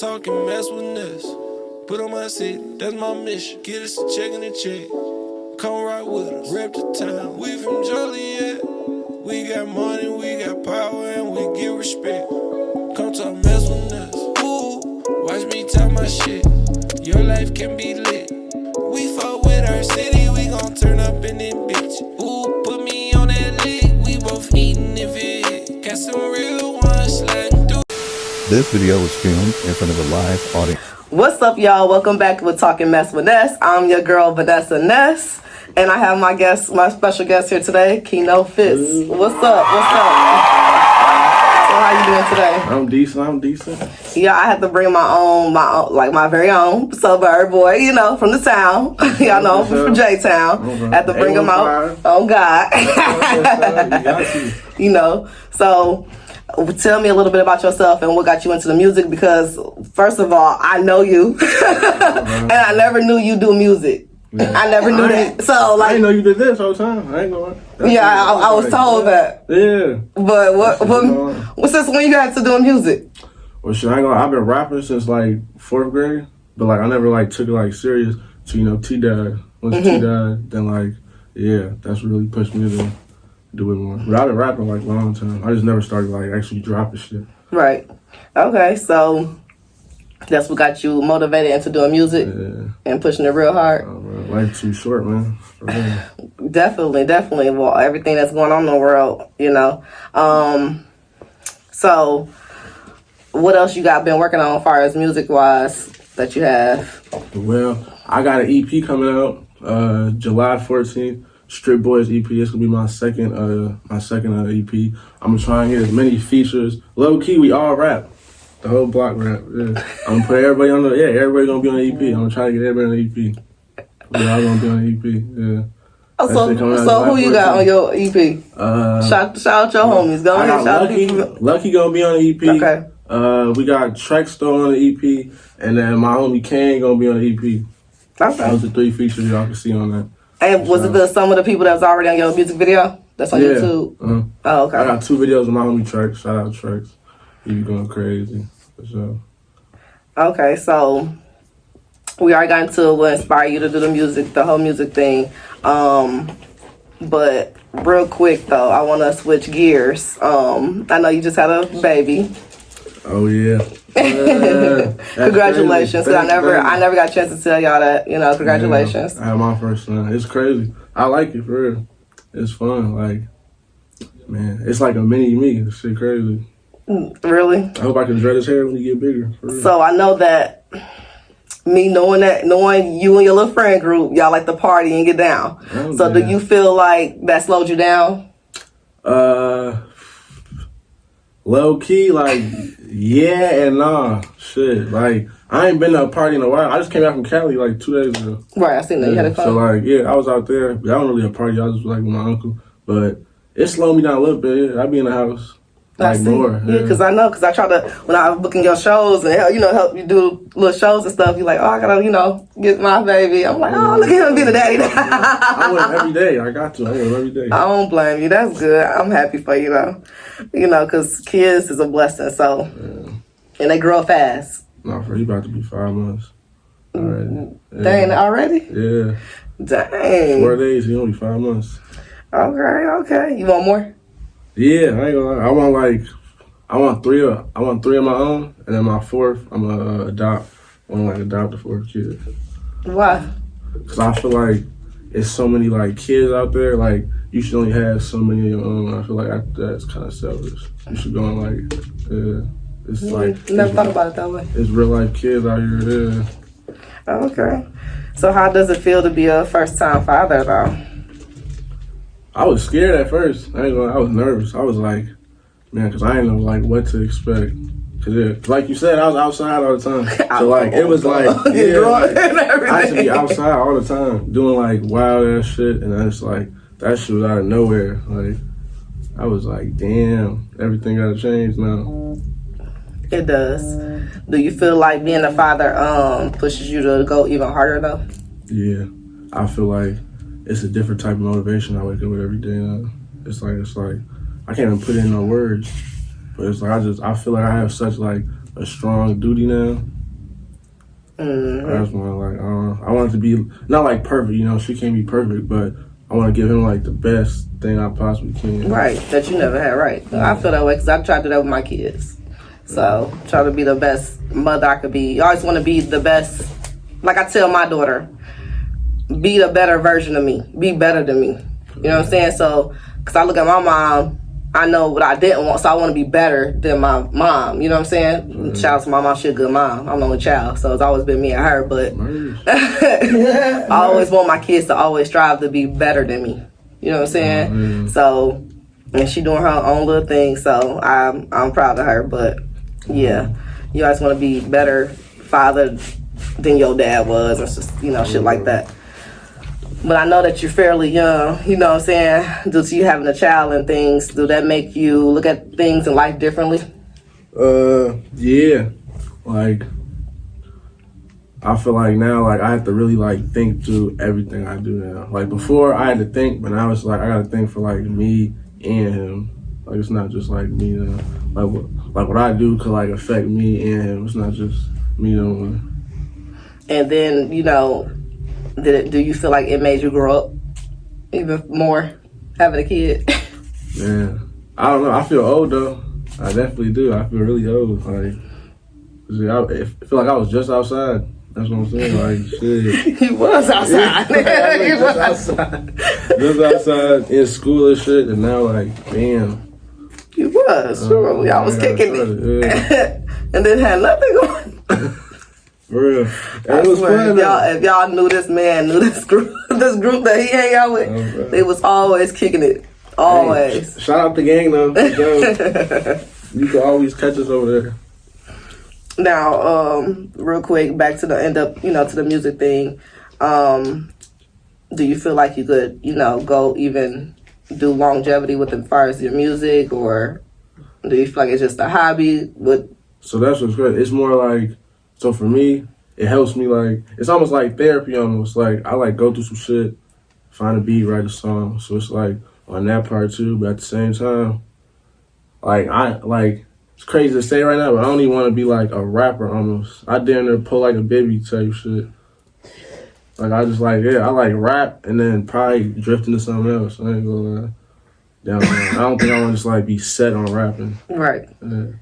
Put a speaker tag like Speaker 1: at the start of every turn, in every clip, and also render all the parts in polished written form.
Speaker 1: talking mess with us. Put on my seat, that's my mission. Get us a check in the check. Come ride with us, rep the town. We from Joliet. We got money, we got power, and we get respect. Come talk mess with us. Ooh, watch me tell my shit. Your life can be lit. We fuck with our city, we gon' turn up in this bitch. Ooh, put me on that lit. We both eating if it hit. Got some real ones sliding through.
Speaker 2: This video was filmed in front of a live audience.
Speaker 3: What's up, y'all? Welcome back to Talking Mess with Ness. I'm your girl, Vanessa Ness, and I have my special guest here today, Keno Fts. What's up? So how you doing today?
Speaker 4: I'm decent.
Speaker 3: Yeah, I had to bring my very own suburb boy, from the town. Y'all know I'm from J-Town.
Speaker 4: Okay.
Speaker 3: I had to bring him out. Oh, God. So tell me a little bit about yourself and what got you into the music, because first of all, I know you and I never knew you do music. Yeah. I never knew that. So I
Speaker 4: didn't know you did this all the time. I ain't going.
Speaker 3: I was told that.
Speaker 4: Yeah.
Speaker 3: But what since when you got to doing music?
Speaker 4: Well, shit, I've been rapping since like 4th grade, but I never took it serious. So T died. Once T died, then that's really pushed me to do it more. But I've been rapping a long time. I just never started actually dropping shit. Right.
Speaker 3: Okay, so that's what got you motivated into doing music and pushing it real hard.
Speaker 4: Life too short, man.
Speaker 3: Definitely. Well, everything that's going on in the world, So, what else you been working on as far as music wise that you have?
Speaker 4: Well, I got an EP coming out July 14th. Strip Boys EP. It's gonna be my second EP. I'm gonna try and get as many features. Low key, we all rap. The whole block rap. Yeah. I'm gonna put everybody on everybody gonna be on the EP. I'm gonna try to get everybody on the EP. We all gonna be on the EP. Yeah.
Speaker 3: So who you got on your EP? Shout out your homies. Go ahead.
Speaker 4: Lucky gonna be on the EP.
Speaker 3: Okay.
Speaker 4: We got Trexto on the EP, and then my homie Kane gonna be on the EP.
Speaker 3: Okay.
Speaker 4: That was the 3 features y'all can see on that.
Speaker 3: And was it some of the people that was already on your music video? That's on YouTube?
Speaker 4: Uh-huh.
Speaker 3: Oh, okay.
Speaker 4: I got 2 videos with my homie Trex. Shout out Trex. He be going crazy, for sure.
Speaker 3: Okay, so we already got into what inspired you to do the whole music thing. But real quick, though, I want to switch gears. I know you just had a baby.
Speaker 4: Oh, yeah.
Speaker 3: Congratulations. I never got a chance to tell y'all that, congratulations.
Speaker 4: Yeah, I had my first son. It's crazy. I like it, for real. It's fun. Man, it's like a mini me. This shit crazy.
Speaker 3: Really?
Speaker 4: I hope I can dread his hair when he get bigger. For real.
Speaker 3: So I know that knowing you and your little friend group, y'all like to party and get down.
Speaker 4: Oh,
Speaker 3: so do you feel like that slowed you down?
Speaker 4: Low key, yeah and nah. Shit, I ain't been to a party in a while. I just came out from Cali 2 days ago.
Speaker 3: Right, I seen that. You had a call.
Speaker 4: So I was out there. But I wasn't really a party. I was just with my uncle. But it slowed me down a little bit. Yeah. I be in the house more.
Speaker 3: Yeah, because I try to, when I was booking your shows and help you do little shows and stuff, you're like, oh, I gotta, get my baby. I'm like, oh, look at him being a daddy.
Speaker 4: I went every day. I got to. I went every day.
Speaker 3: I don't blame you. That's good. I'm happy for you, though. Because kids is a blessing, so. Yeah. And they grow up fast.
Speaker 4: No, he about to be 5 months. Already. Yeah.
Speaker 3: Dang, already?
Speaker 4: Yeah.
Speaker 3: Dang.
Speaker 4: 4 days, he only 5 months.
Speaker 3: Okay. You want more?
Speaker 4: Yeah, I ain't gonna lie. I want three of my own, and then my 4th, I'm gonna adopt. I want to adopt a 4th kid.
Speaker 3: Why?
Speaker 4: Because I feel like it's so many kids out there. You should only have so many of your own. I feel like that's kind of selfish. You should go on it's
Speaker 3: never thought about it that way.
Speaker 4: It's real life kids out here. Yeah.
Speaker 3: Okay. So how does it feel to be a first time father though?
Speaker 4: I was scared at first. I was nervous. I was man, because I didn't know what to expect. Cause like you said, I was outside all the time. So it was I had to be outside all the time doing wild ass shit, and that's that shit was out of nowhere. I was damn, everything gotta change now.
Speaker 3: It does. Do you feel like being a father pushes you to go even harder though?
Speaker 4: Yeah, I feel it's a different type of motivation I wake up with every day now. It's I can't even put it in no words, but it's I feel like I have such a strong duty now That's one like I want it to be not like perfect. You know, she can't be perfect, but I want to give him like the best thing I possibly can.
Speaker 3: Right, that you never had. Right, I feel that way because I try to do that with my kids. So try to be the best mother I could be. You always want to be the best. Like I tell my daughter, be the better version of me. Be better than me. You know what I'm saying? So, because I look at my mom, I know what I didn't want, so I want to be better than my mom. You know what I'm saying? Shout out to my mom, she's a good mom. I'm the only child, so it's always been me and her. But I always want my kids to always strive to be better than me. You know what I'm saying? So, and she doing her own little thing, so I'm proud of her. But yeah, you always want to be better father than your dad was, and just, you know, shit like that. But I know that you're fairly young, you know what I'm saying? Due to you having a child and things, do that make you look at things in life differently?
Speaker 4: Yeah. Like, I feel like now, like, I have to really, like, think through everything I do now. Like, before, I had to think, but now it's like, I gotta think for, like, me and him. Like, it's not just, like, me now. Like what I do could, like, affect me and him. It's not just me doing.
Speaker 3: And then, you know, do you feel like it made you grow up even more having a kid?
Speaker 4: Man, I don't know. I feel old though. I definitely do. I feel really old. Like, I feel like I was just outside. That's what I'm saying. Like, shit.
Speaker 3: He was outside.
Speaker 4: He was outside. Just outside in school and shit, and now like, damn.
Speaker 3: He was. Sure, y'all was kicking it, yeah. And then had nothing going.
Speaker 4: For real. It was fun.
Speaker 3: If y'all knew this man, knew this group that he hang out with, they was always kicking it. Always.
Speaker 4: Hey, shout out the gang though. You can always catch us over there.
Speaker 3: Now, real quick, back to the end up, to the music thing. Do you feel like you could, go even do longevity with as far as your music, or do you feel like it's just a hobby?
Speaker 4: So that's what's good. It's more like, so for me, it helps me, like, it's almost like therapy almost. Like, I, like, go through some shit, find a beat, write a song. So it's, like, on that part, too. But at the same time, it's crazy to say right now, but I don't even want to be, like, a rapper almost. I damn near pull, like, a Bibby type shit. Like, I just, like, I, like, rap and then probably drift into something else. I ain't gonna lie. I don't think I want to just, like, be set on rapping.
Speaker 3: Right.
Speaker 4: Yeah.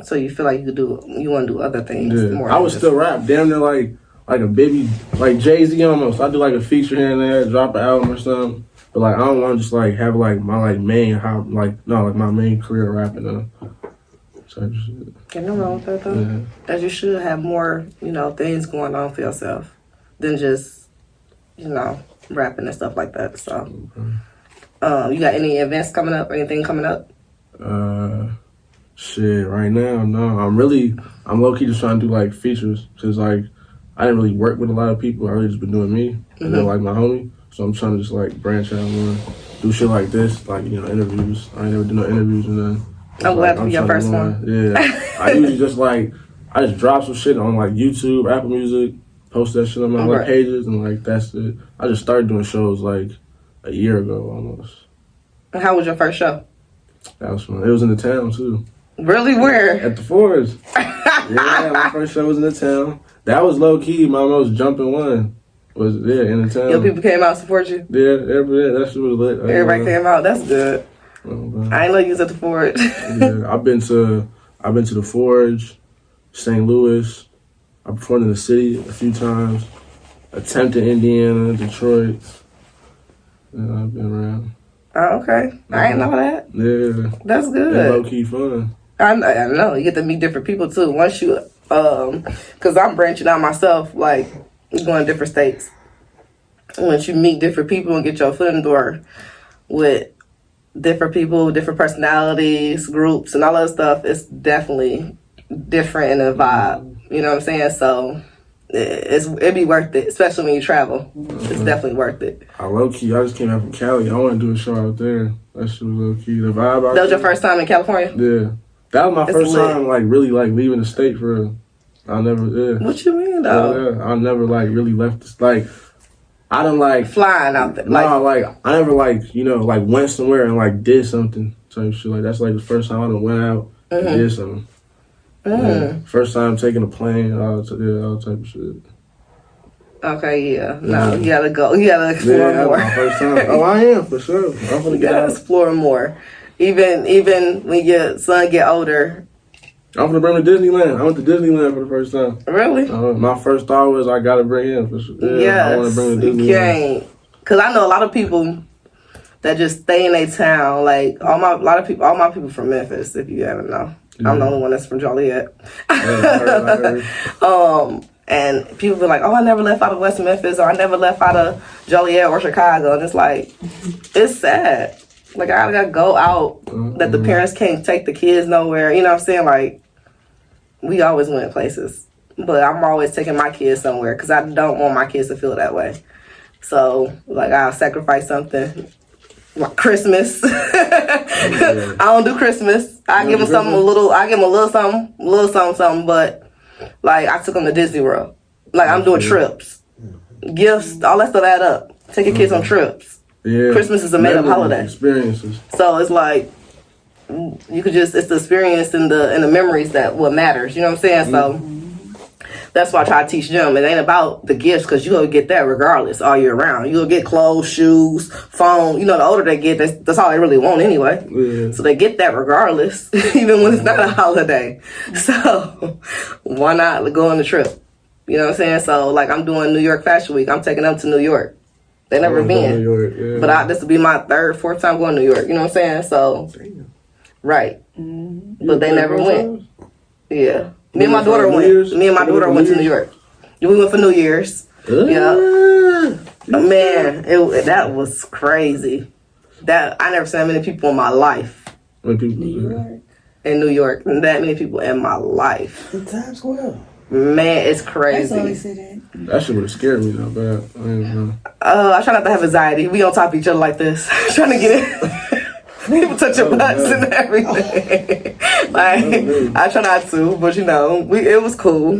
Speaker 3: So you feel like you want to do other things?
Speaker 4: Yeah.
Speaker 3: More
Speaker 4: I would still rap, damn near like a Bibby, like Jay-Z almost. I do like a feature here and there, drop an album or something. But like I don't want to just like have like my like main my main career rapping type shit.
Speaker 3: Ain't no wrong with that though.
Speaker 4: Yeah.
Speaker 3: As you should have more, things going on for yourself than just, rapping and stuff like that. So, you got any events coming up? Or anything coming up?
Speaker 4: Shit, right now, no. I'm low-key just trying to do, like, features. Because, like, I didn't really work with a lot of people. I really just been doing me. And then, like, my homie. So I'm trying to just, like, branch out more. Do shit like this. Like, interviews. I ain't never do no interviews. And then
Speaker 3: I'm glad to be your first one.
Speaker 4: Yeah. I usually just, like, I just drop some shit on, like, YouTube, Apple Music. Post that shit on my web pages. And, like, that's it. I just started doing shows, like, a year ago almost.
Speaker 3: And how was your first show?
Speaker 4: That was fun. It was in the town, too.
Speaker 3: Really? Where?
Speaker 4: At the Forge. Yeah, my first show was in the town. That was low key. My most jumping one was in the town.
Speaker 3: Your people came out to support you?
Speaker 4: Yeah, that shit was lit.
Speaker 3: Everybody came out. That's good.
Speaker 4: Oh,
Speaker 3: I ain't know you was at the Forge.
Speaker 4: Yeah, I've been to the Forge, St. Louis. I performed in the city a few times. Attempted Indiana, Detroit. Yeah, I've been around.
Speaker 3: Oh, okay. I ain't know that.
Speaker 4: Yeah.
Speaker 3: That's good.
Speaker 4: It's low key fun.
Speaker 3: I know. You get to meet different people, too. Once you, because I'm branching out myself, like, going to different states. Once you meet different people and get your foot in the door with different people, different personalities, groups, and all that stuff, it's definitely different in the vibe. You know what I'm saying? So it'd be worth it, especially when you travel. It's definitely worth it.
Speaker 4: I low-key, I just came out from Cali. I want to do a show out there. That shit was low-key. The vibe out
Speaker 3: That was your first time in California?
Speaker 4: Yeah. That was my first time, like, really, like, leaving the state for real. I never,
Speaker 3: What you mean, though?
Speaker 4: Yeah, I never, like, really left this, like, I don't, like...
Speaker 3: Flying out there.
Speaker 4: No, like, I never, like, like, went somewhere and, like, did something type shit. Like, that's, like, the first time I done went out and did something. Yeah. First time taking a plane, all type of shit.
Speaker 3: Okay, yeah. No, you gotta go. You gotta explore more.
Speaker 4: My first time. Oh, I am for sure. I'm gonna get out.
Speaker 3: Explore more. Even when your son get older.
Speaker 4: I'm gonna bring him to Disneyland. I went to Disneyland for the first time.
Speaker 3: Really?
Speaker 4: My first thought was I gotta bring him for sure. Yeah,
Speaker 3: yes,
Speaker 4: I want to bring him to Disneyland.
Speaker 3: You can't. Cause I know a lot of people that just stay in their town. Like all my people from Memphis. If you haven't know, I'm the only one that's from Joliet.
Speaker 4: I heard.
Speaker 3: And people be like, "Oh, I never left out of West Memphis, or I never left out of Joliet or Chicago," and it's like, it's sad. Like I gotta go out that the parents can't take the kids nowhere. You know what I'm saying? Like we always went places, but I'm always taking my kids somewhere because I don't want my kids to feel that way. So like I'll sacrifice something. Like Christmas. I don't do Christmas. I give them something a little. I give them a little something. But like I took them to Disney World. Like I'm doing trips, gifts, all that stuff add up. Take your kids on trips.
Speaker 4: Yeah.
Speaker 3: Christmas is a made up holiday.
Speaker 4: Experiences.
Speaker 3: So it's like you could just—it's the experience and the memories that what matters. You know what I'm saying? So. That's why I try to teach them. It ain't about the gifts because you're going to get that regardless all year round. You'll get clothes, shoes, phone. You know, the older they get, that's all they really want anyway. Yeah. So they get that regardless, even when it's not a holiday. So why not go on the trip? You know what I'm saying? So like I'm doing New York Fashion Week. I'm taking them to New York. They never been. New York, yeah. But this will be my third, fourth time going to New York. You know what I'm saying? So, right. But they never went. Yeah. Me and my daughter went. Me and my daughter went to New York. We went for New Year's. Yeah. Man, that was crazy. That I never seen that many people in my life.
Speaker 4: New York.
Speaker 3: In New York, that many people in my life.
Speaker 5: In Times Square.
Speaker 3: Man, it's crazy.
Speaker 4: That shit would have scared me though, bad. I don't know.
Speaker 3: I try not to have anxiety. We don't talk to each other like this. Trying to get it. People touch your butts and everything. Like I try not to, but you know, it was cool.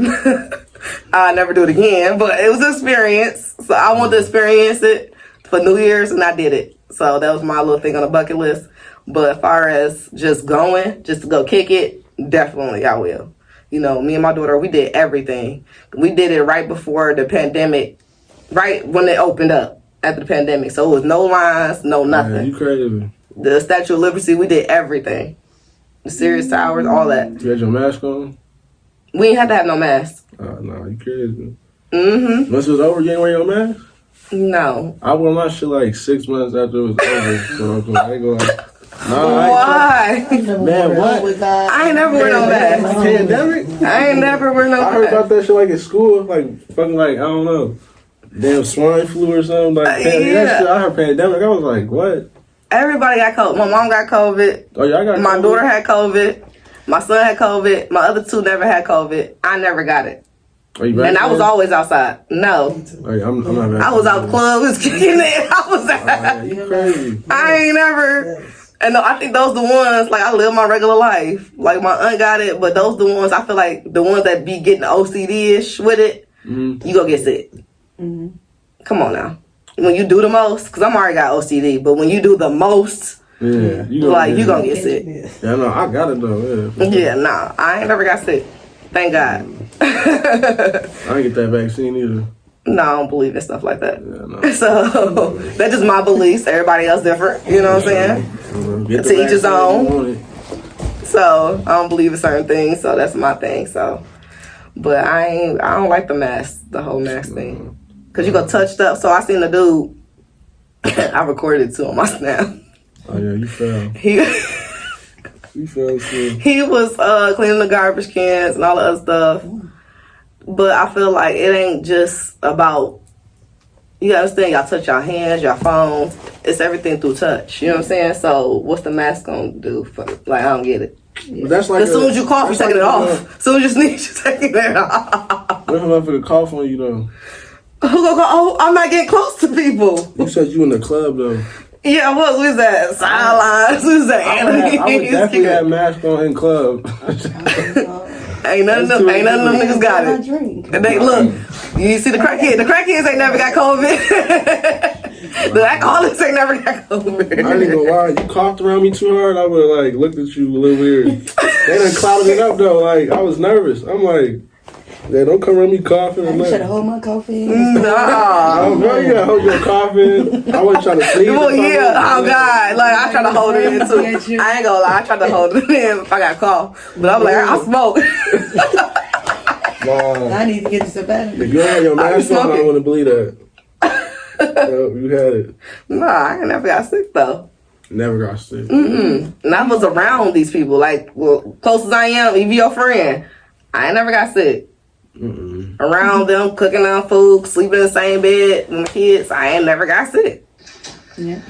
Speaker 3: I'll never do it again, but it was an experience. So I wanted to experience it for New Year's, and I did it. So that was my little thing on the bucket list. But as far as just going, just to go kick it, definitely I will. You know, me and my daughter, we did everything. We did it right before the pandemic, right when it opened up after the pandemic. So it was no lines, no nothing.
Speaker 4: Man, you crazy.
Speaker 3: The Statue of Liberty, we did everything. The Sirius Towers, all that.
Speaker 4: You had your mask on?
Speaker 3: We ain't had to have no mask.
Speaker 4: No, you crazy.
Speaker 3: Mm-hmm.
Speaker 4: Once it was over, you ain't wear your mask?
Speaker 3: No.
Speaker 4: I wore my shit like 6 months after it was over. So I ain't going.
Speaker 3: Why?
Speaker 4: Man, what?
Speaker 3: I ain't never wear no mask.
Speaker 4: Pandemic?
Speaker 3: I ain't never wear no mask.
Speaker 4: I heard about that shit like in school, like fucking like, I don't know, damn swine flu or something. Like, that shit, I heard pandemic. I was like, what?
Speaker 3: Everybody got COVID. My mom got COVID.
Speaker 4: Oh, yeah, I got
Speaker 3: My
Speaker 4: COVID.
Speaker 3: daughter had COVID. My son had COVID. My other two never had COVID. I never got it.
Speaker 4: Are you vaccinated?
Speaker 3: And I was always outside. No.
Speaker 4: Oh, yeah, I'm not vaccinated.
Speaker 3: I was out clubs, kicking it. I was out.
Speaker 4: You crazy.
Speaker 3: I ain't never. And I think those the ones, like, I live my regular life. Like, my aunt got it, but those the ones, I feel like the ones that be getting OCD-ish with it, you gonna get sick. Mm-hmm. Come on now. When you do the most, because I'm already got OCD, but when you do the most, you gonna get sick.
Speaker 4: Yeah, no, I got it though.
Speaker 3: Yeah, nah, I ain't never got sick. Thank God.
Speaker 4: I ain't get that vaccine either.
Speaker 3: No, I don't believe in stuff like that.
Speaker 4: Yeah, no.
Speaker 3: So, that's just my beliefs. Everybody else different. You know what I'm saying? To each his own. So, I don't believe in certain things, so that's my thing. So, but I don't like the mask, the whole mask thing. Because you go touch stuff. So, I seen the dude. I recorded it too on my Snap.
Speaker 4: Oh, yeah, you fell. You fell too.
Speaker 3: He was cleaning the garbage cans and all the other stuff. But I feel like it ain't just about, you understand, y'all touch your hands, your phones. It's everything through touch. You know what I'm saying? So what's the mask gonna do for, like, I don't get it.
Speaker 4: But that's like
Speaker 3: as soon as you cough, you're taking it off. As soon as you sneeze, you're taking it off.
Speaker 4: What if I'm for the cough on you though?
Speaker 3: Who gonna call? Oh, I'm not getting close to people.
Speaker 4: You said you in the club though.
Speaker 3: Yeah, what was that? Sidelines? What was that?
Speaker 4: I would definitely have mask on in club.
Speaker 3: Ain't none of them niggas got it. And they look, you see the crackheads. The crackheads ain't never got COVID. The alcoholics ain't never got COVID.
Speaker 4: I ain't gonna lie, you coughed around me too hard, I would have like looked at you a little weird. They done clouded it up though. Like I was nervous. I'm like, yeah, don't come around me coughing.
Speaker 5: I should have hold my coffee.
Speaker 3: Nah.
Speaker 4: Oh, bro, you gotta hold your coughing. I wasn't trying to sleep.
Speaker 3: Well, yeah. Oh God. Like I try to hold it in too. I ain't gonna lie. I tried to hold it in if I got cough, but I'm like I smoke.
Speaker 4: Nah.
Speaker 5: I need to get this up out of me.
Speaker 4: If you had your mask on, I wouldn't believe that. You had it.
Speaker 3: Nah, I ain't never got sick though.
Speaker 4: Never got sick.
Speaker 3: And I was around these people, like, well, close as I am, even your friend. I ain't never got sick. Around them, cooking them food, sleeping in the same bed with my kids, I ain't never got sick.
Speaker 5: Yeah.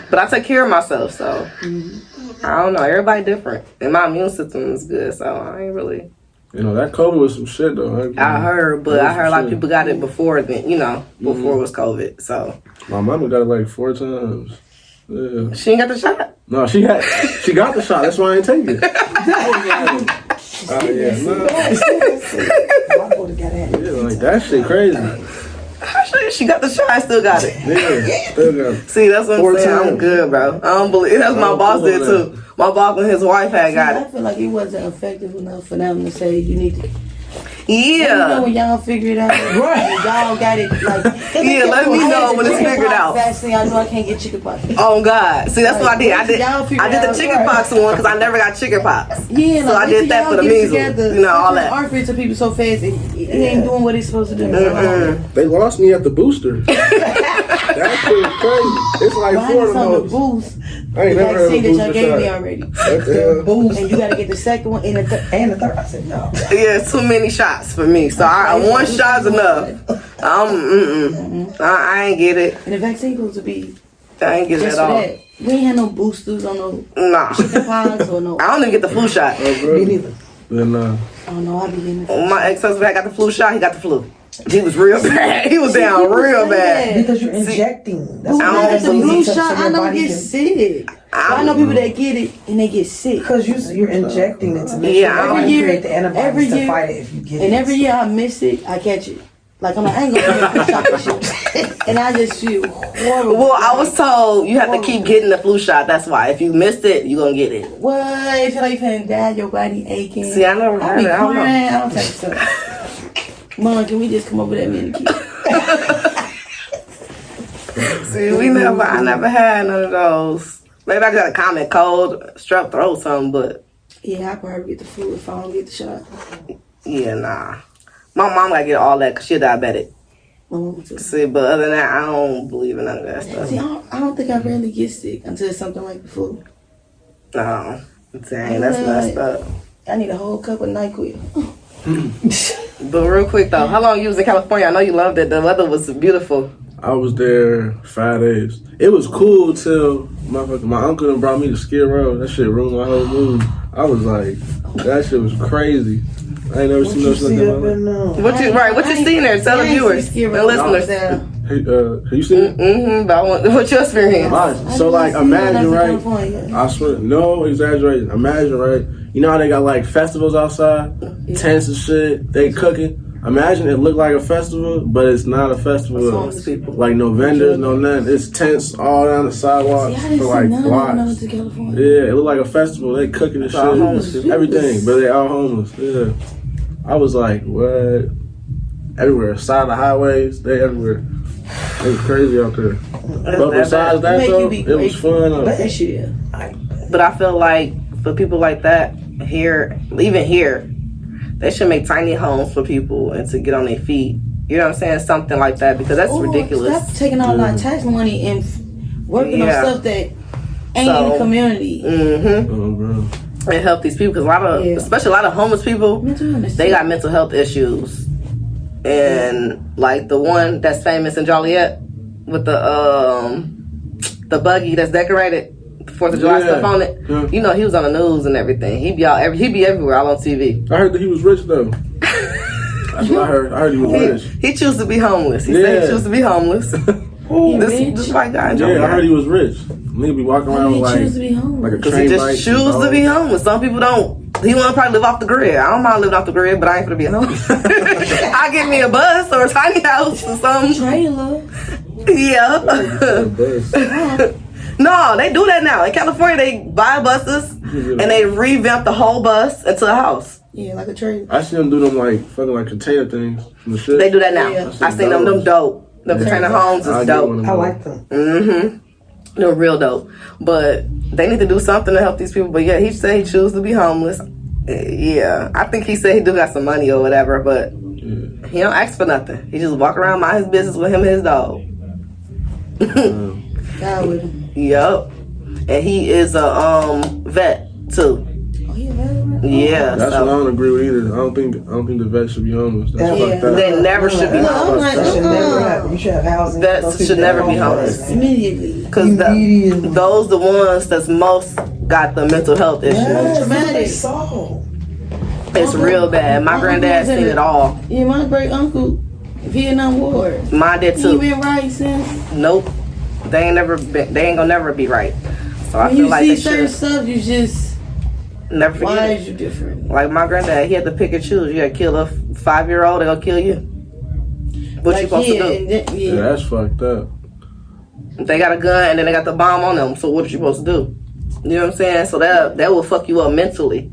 Speaker 3: But I take care of myself, so I don't know. Everybody different, and my immune system is good, so I ain't really.
Speaker 4: You know, that COVID was some shit though.
Speaker 3: I heard, but I heard a lot of people got it before then. You know, before it was COVID. So
Speaker 4: my mama got it like 4 times. Yeah.
Speaker 3: She ain't got the shot.
Speaker 4: No, she got the shot. That's why I ain't take it. Yeah, like that shit crazy.
Speaker 3: She got the shot. I still got it.
Speaker 4: Yeah, still got it.
Speaker 3: See, that's what I'm
Speaker 4: 4
Speaker 3: saying. I'm
Speaker 4: times.
Speaker 3: good, bro. I don't believe. That's my boss did too. My boss and his wife had got
Speaker 5: I
Speaker 3: it.
Speaker 5: feel like it wasn't effective enough for them to say you need to.
Speaker 3: Yeah.
Speaker 5: Let me know when y'all figure it out. Right. Y'all got it. Like,
Speaker 3: Yeah, let me know when it's figured out.
Speaker 5: Vaccine, I know I can't get chickenpox.
Speaker 3: Oh God! See, that's what I did. I did the
Speaker 5: out,
Speaker 3: chickenpox one because I never got chickenpox.
Speaker 5: Yeah,
Speaker 3: so I did that for the measles. You know all that.
Speaker 5: Armpits to people so fast, it ain't doing what it's supposed to do.
Speaker 4: They lost me at the booster. That shit was crazy. It's like 4 of
Speaker 5: on the
Speaker 4: those.
Speaker 5: boost.
Speaker 4: I ain't never heard of a
Speaker 5: Vaccine that y'all
Speaker 4: booster
Speaker 5: gave me
Speaker 4: shot.
Speaker 5: already.
Speaker 4: What the hell?
Speaker 5: And you gotta get the second one and the third. I said no.
Speaker 3: Yeah, it's too many shots for me. So one shot's enough. I ain't get it.
Speaker 5: And the vaccine supposed to be
Speaker 3: I ain't get it
Speaker 5: just
Speaker 3: at
Speaker 5: for
Speaker 3: all.
Speaker 5: that. We ain't had no boosters or no
Speaker 3: Nah.
Speaker 5: chickenpox or no.
Speaker 3: I don't even get the flu shot.
Speaker 5: Me neither.
Speaker 4: Then
Speaker 5: Oh no, I be getting
Speaker 3: When my ex-husband had got the flu shot, he got the flu. He was real bad. He was down real bad.
Speaker 6: Because you're injecting. That's
Speaker 5: When
Speaker 3: I
Speaker 5: I
Speaker 3: don't
Speaker 5: get the flu
Speaker 3: believe
Speaker 5: shot, I don't get sick. I know people that get it and they get sick.
Speaker 6: Because you're injecting it to make
Speaker 3: Yeah,
Speaker 6: sure
Speaker 3: every
Speaker 6: that you
Speaker 5: year-
Speaker 6: create the antibodies
Speaker 5: every
Speaker 6: to
Speaker 5: year-
Speaker 6: fight it if you get it.
Speaker 5: And every year I miss it, I catch it. Like I'm like, I ain't gonna get a flu shot this year. And I just feel horrible.
Speaker 3: Well, I was told you have to keep getting the flu shot. That's why. If you missed it, you're going to get it.
Speaker 5: What? It feel like you finna die, your body aching.
Speaker 3: See, I never
Speaker 5: I
Speaker 3: heard
Speaker 5: be
Speaker 3: it. I don't know.
Speaker 5: crying. I don't take stuff. Mom, can we just come over there and keep?
Speaker 3: See, I never had none of those. Maybe I got a common cold, strep throat, something, but
Speaker 5: Yeah, I probably get the flu if I don't get the shot.
Speaker 3: yeah, nah. My mom gotta get all that because she's diabetic.
Speaker 5: My mama too.
Speaker 3: See, but other than that, I don't believe in none of that stuff.
Speaker 5: See, I don't think I really get sick until it's something like the flu.
Speaker 3: No. Dang, that's messed up.
Speaker 5: I need a whole cup of NyQuil.
Speaker 3: But real quick though, how long you was in California? I know you loved it. The weather was beautiful.
Speaker 4: I was there 5 days. It was cool till my uncle done brought me to Skid Row. That shit ruined my whole mood. I was like, that shit was crazy. I ain't never seen no shit like that.
Speaker 3: What you seen there? Tell the viewers and listeners.
Speaker 4: Hey, have you seen it?
Speaker 3: Mm-hmm. What's your experience?
Speaker 4: So like, imagine, right? I swear, no exaggeration. Imagine, right? You know how they got like festivals outside, tents and shit. They cooking. Imagine it looked like a festival, but it's not a festival. Like no vendors, no nothing. It's tents all down the sidewalks for like blocks. Yeah, it looked like a festival. They cooking and shit, everything, but they all homeless. Yeah, I was like, what? Everywhere, side of the highways, they everywhere. It was crazy out there. But besides that, though, it was fun.
Speaker 3: But I feel like for people like that here, even here, they should make tiny homes for people and to get on their feet. You know what I'm saying? Something like that, because that's ridiculous.
Speaker 5: Stop taking all our tax money and working on stuff that ain't in the community.
Speaker 3: And help these people, because especially a lot of homeless people, they got mental health issues. And like the one that's famous in Joliet with the buggy that's decorated, the 4th of July stuff on it. Yeah. You know, he was on the news and everything. He'd be everywhere, all on TV.
Speaker 4: I heard that he was rich though. That's what I heard. I heard he was rich.
Speaker 3: He chose to be homeless. He said he chose to be homeless. This white guy in Joliet.
Speaker 4: I heard he was rich. Nigga be walking around with like a train
Speaker 3: he
Speaker 4: bike.
Speaker 3: just choose to be homeless. Some people don't. He want to probably live off the grid. I don't mind living off the grid, but I ain't gonna be homeless. I get me a bus or a tiny house or something.
Speaker 5: Trailer.
Speaker 3: Yeah. No, they do that now. In California, they buy buses and they revamped the whole bus into a house.
Speaker 5: Yeah, like a trade.
Speaker 4: I see them do them like fucking like container things from the ship.
Speaker 3: They do that now.
Speaker 5: Yeah.
Speaker 3: I seen them dope. The container homes is dope.
Speaker 6: I like them.
Speaker 3: They're real dope. But they need to do something to help these people. But yeah, he said he chose to be homeless. Yeah, I think he said he do got some money or whatever, but he don't ask for nothing. He just walk around, mind his business with him and his dog.
Speaker 5: God with him.
Speaker 3: Yup. And he is a vet too.
Speaker 5: Oh, he a veteran?
Speaker 3: Yeah.
Speaker 4: That's what I don't agree with either. I don't think the vets should be homeless. That's
Speaker 6: Yeah.
Speaker 4: fucked up.
Speaker 3: They never should be
Speaker 5: No,
Speaker 3: homeless.
Speaker 5: I'm like,
Speaker 6: That should never happen. You should have housing.
Speaker 3: Vets
Speaker 6: Those people
Speaker 3: should never
Speaker 6: that
Speaker 3: be
Speaker 6: are
Speaker 3: homeless.
Speaker 5: Immediately.
Speaker 3: Because
Speaker 6: Immediately.
Speaker 3: those the ones that's most got the mental health issues.
Speaker 6: Yeah,
Speaker 5: Traumatic.
Speaker 6: they saw.
Speaker 3: It's real bad. My granddad seen it all.
Speaker 5: Yeah, my great uncle, Vietnam War.
Speaker 3: Mine did
Speaker 5: He
Speaker 3: too.
Speaker 5: been right since.
Speaker 3: Nope. They ain't gonna never be right. So I
Speaker 5: When
Speaker 3: feel
Speaker 5: you
Speaker 3: like
Speaker 5: see
Speaker 3: they
Speaker 5: certain
Speaker 3: should
Speaker 5: stuff, you just,
Speaker 3: never forget
Speaker 5: why
Speaker 3: it.
Speaker 5: is you different?
Speaker 3: Like my granddad, he had to pick and choose. You gotta kill a 5-year-old, they gonna kill you. What you supposed to do?
Speaker 5: And then,
Speaker 4: Yeah, that's fucked up.
Speaker 3: They got a gun and then they got the bomb on them. So what are you supposed to do? You know what I'm saying? So that will fuck you up mentally.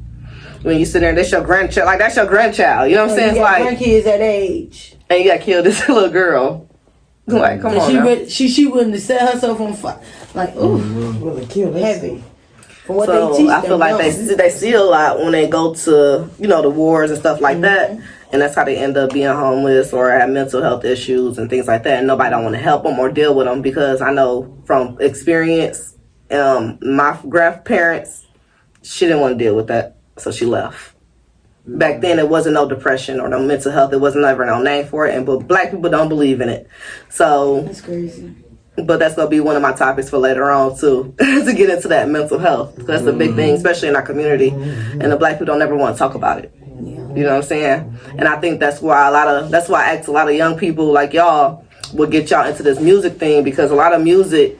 Speaker 3: When you sit there and that's your grandchild, like that's your grandchild. You know what I'm saying?
Speaker 5: You
Speaker 3: It's
Speaker 5: got
Speaker 3: like,
Speaker 5: grandkids that age.
Speaker 3: and you got killed this little girl. Like, come on now.
Speaker 5: She wouldn't have set herself on fire. Like, ooh,
Speaker 6: Really kill this.
Speaker 5: heavy. For what
Speaker 3: So
Speaker 5: they teach
Speaker 3: I feel
Speaker 5: them
Speaker 3: like
Speaker 5: young.
Speaker 3: they see a lot when they go to, you know, the wars and stuff like that.
Speaker 5: Mm-hmm.
Speaker 3: And that's how they end up being homeless or have mental health issues and things like that. And nobody don't want to help them or deal with them because I know from experience, my grandparents, she didn't want to deal with that. So she left. Back then, it wasn't no depression or no mental health. It wasn't ever no name for it. But black people don't believe in it. So,
Speaker 5: That's crazy.
Speaker 3: but that's going to be one of my topics for later on, too, to get into that mental health. That's a big thing, especially in our community. And the black people don't ever want to talk about it. You know what I'm saying? And I think that's why that's why I ask a lot of young people like y'all would get y'all into this music thing, because a lot of music,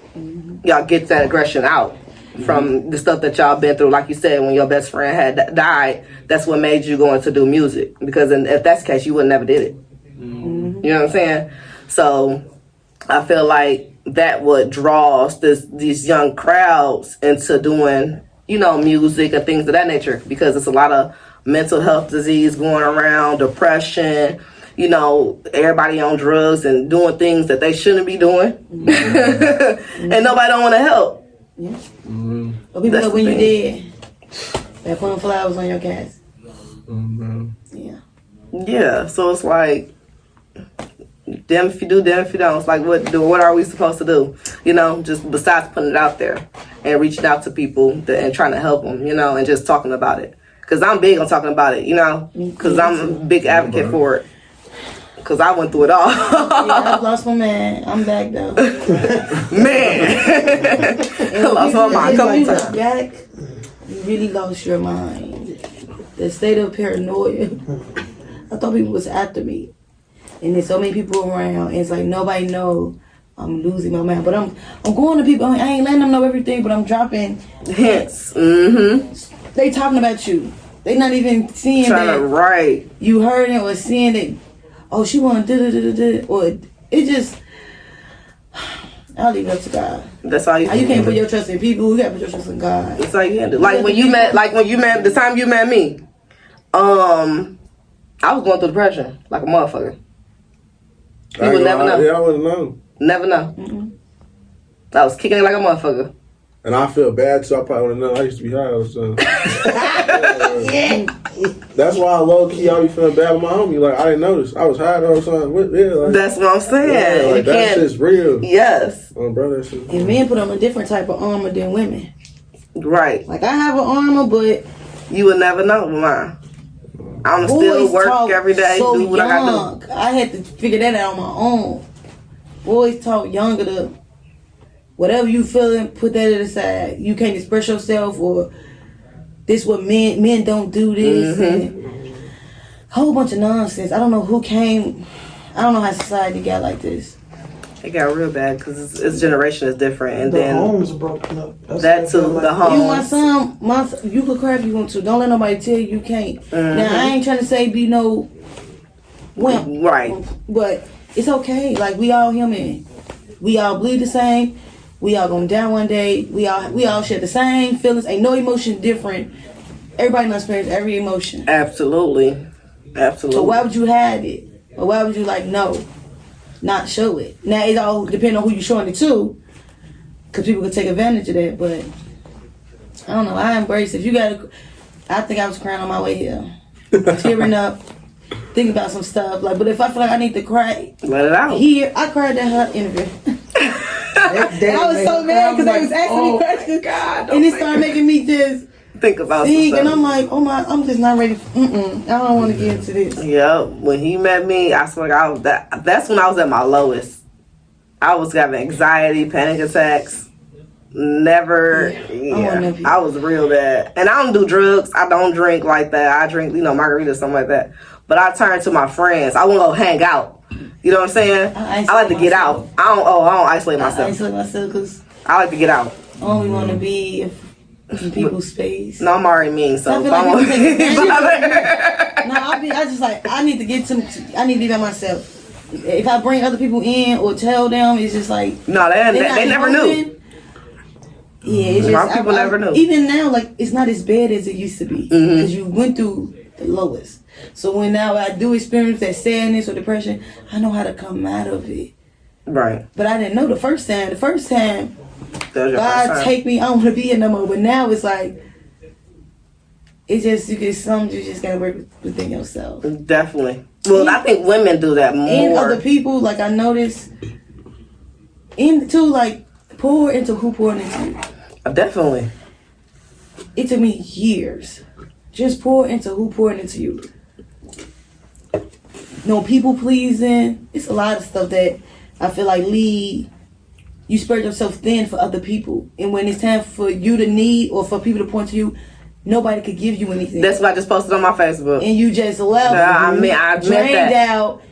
Speaker 3: y'all get that aggression out from the stuff that y'all been through. Like you said, when your best friend had died, that's what made you go into do music. Because if that's the case, you would never did it. You know what I'm saying? So I feel like that what draws these young crowds into doing, you know, music and things of that nature, because it's a lot of mental health disease going around, depression, you know, everybody on drugs and doing things that they shouldn't be doing. And nobody don't want to help.
Speaker 5: But people
Speaker 3: That's
Speaker 5: know when
Speaker 3: the
Speaker 5: you
Speaker 3: thing.
Speaker 5: dead. They're putting flowers on your casket. Yeah.
Speaker 3: Yeah, so it's like, damn if you do, damn if you don't. It's like, what are we supposed to do? You know, just besides putting it out there and reaching out to people and trying to help them, you know, and just talking about it. Because I'm big on talking about it, you know, because I'm a big advocate for it. Because I went through it all.
Speaker 5: Yeah, I lost my man. I'm back though.
Speaker 3: Man. I lost my mind a couple
Speaker 5: You
Speaker 3: times.
Speaker 5: look back, you really lost your mind. The state of paranoia. I thought people was after me. And there's so many people around, and it's like nobody know I'm losing my mind. But I'm going to people, I ain't letting them know everything, but I'm dropping
Speaker 3: Hints.
Speaker 5: They talking about you. They not even seeing
Speaker 3: Trying
Speaker 5: that
Speaker 3: to write.
Speaker 5: you heard it or seeing it. Oh, she want to or it just. I'll leave it up to God.
Speaker 3: That's all you
Speaker 5: You can't put your trust in people. You gotta put your trust in God.
Speaker 3: That's all you can do. Like when you met, the time you met me, I was going through depression like a motherfucker. You would never know.
Speaker 4: Yeah, I wouldn't know.
Speaker 3: Never know. I was kicking it like a motherfucker.
Speaker 4: And I feel bad, so I probably wouldn't know. I used to be high all the time. That's why I low key I be feeling bad with my homie. Like I didn't notice. I was high all the time. Yeah, like,
Speaker 3: That's what I'm saying.
Speaker 4: yeah, like
Speaker 3: You
Speaker 4: that
Speaker 3: can't.
Speaker 4: shit's real.
Speaker 3: Yes.
Speaker 4: Oh, bro, that shit.
Speaker 5: And men put on a different type of armor than women.
Speaker 3: Right.
Speaker 5: Like I have an armor, but
Speaker 3: You would never know with mine. I'm still
Speaker 5: boys
Speaker 3: work
Speaker 5: talk
Speaker 3: every day,
Speaker 5: so
Speaker 3: do what I gotta
Speaker 5: young. I had to figure that out on my own. Boys talk younger to whatever you feeling, put that to the side. You can't express yourself, or this what men don't do this. And whole bunch of nonsense. I don't know who came. I don't know how society got like this.
Speaker 3: It got real bad because its generation is different, and
Speaker 6: The
Speaker 3: then
Speaker 6: homes broken up. That's
Speaker 3: that
Speaker 6: what I
Speaker 3: too,
Speaker 6: feel like.
Speaker 3: the home.
Speaker 5: You, my son, you could cry if you want to. Don't let nobody tell you can't. Now I ain't trying to say be no wimp,
Speaker 3: Right.
Speaker 5: but it's okay. Like we all human. We all bleed the same. We all going down one day. We all share the same feelings. Ain't no emotion different. Everybody knows experience every emotion.
Speaker 3: Absolutely.
Speaker 5: So why would you hide it? Or why would you not show it? Now it all depends on who you're showing it to, because people could take advantage of that. But I don't know. I embrace it. If you gotta, I think I was crying on my way here, tearing up, thinking about some stuff. But if I feel like I need to cry,
Speaker 3: let it out.
Speaker 5: Here, I cried at her interview. I was so mad because they was asking me questions, and it started making me just
Speaker 3: think about some stuff.
Speaker 5: And I'm like, oh my, I'm just not ready. I don't want to get into this.
Speaker 3: Yeah, when he met me, I swear that's when I was at my lowest. I was having anxiety, panic attacks. Never, I was real bad. And I don't do drugs. I don't drink like that. I drink, margaritas, something like that. But I turn to my friends. I won't go hang out. You know what I'm saying? I like to get out. I don't isolate myself.
Speaker 5: I isolate myself because
Speaker 3: I like to get out.
Speaker 5: I only want to be in people's space.
Speaker 3: No, I'm already mean, so
Speaker 5: I feel like I just I need to get I need to be by myself. If I bring other people in or tell them, it's just like
Speaker 3: no, they never knew.
Speaker 5: Yeah, it's just
Speaker 3: people never knew.
Speaker 5: Even now, it's not as bad as it used to be because you went through the lowest. So when now I do experience that sadness or depression, I know how to come out of it.
Speaker 3: Right.
Speaker 5: But I didn't know the first time. The first time, God take me, I don't want to be here no more. But now it's like, it's just, you just got to work within yourself.
Speaker 3: Definitely. Well, I think women do that more.
Speaker 5: And other people, I noticed, pour into who poured into you.
Speaker 3: Definitely.
Speaker 5: It took me years. Just pour into who poured into you. No people pleasing. It's a lot of stuff that I feel like you spread yourself thin for other people. And when it's time for you to need or for people to point to you, nobody could give you anything.
Speaker 3: That's what I just posted on my Facebook.
Speaker 5: And you just left.
Speaker 3: I
Speaker 5: drained out.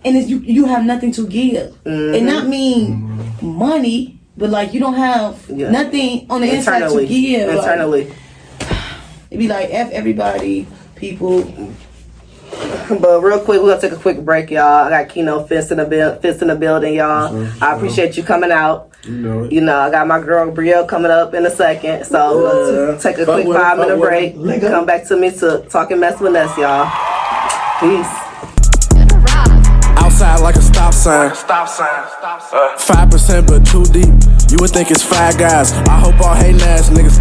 Speaker 5: And you have nothing to give. Mm-hmm. And not mean money, but you don't have nothing on the inside to give.
Speaker 3: Internally.
Speaker 5: It'd be like F everybody, people.
Speaker 3: But real quick, we're gonna take a quick break, y'all. I got Keno Fts in the building, y'all. I appreciate you coming out. I got my girl Brielle coming up in a second, so we're gonna take a quick 5-minute break. Come back to me to talk and mess with us, y'all. Peace.
Speaker 7: Outside like a stop sign. 5% but too deep. You would think it's 5 guys. I hope all hating ass niggas.